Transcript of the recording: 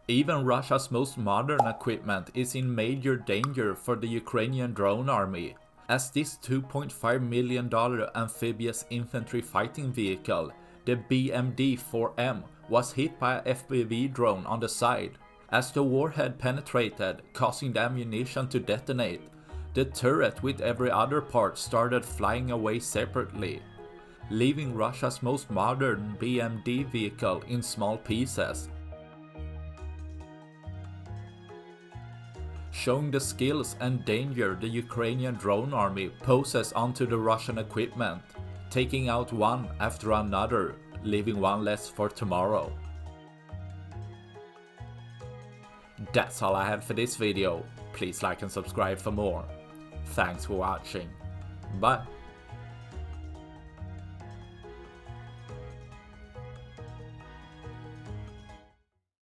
Even Russia's most modern equipment is in major danger for the Ukrainian drone army, as this $2.5 million amphibious infantry fighting vehicle, the BMD-4M, was hit by a FPV drone on the side. As the warhead penetrated, causing the ammunition to detonate, the turret with every other part started flying away separately, leaving Russia's most modern BMD vehicle in small pieces. Showing the skills and danger the Ukrainian drone army poses onto the Russian equipment, taking out one after another, leaving one less for tomorrow. That's all I had for this video. Please like and subscribe for more. Thanks for watching. Bye.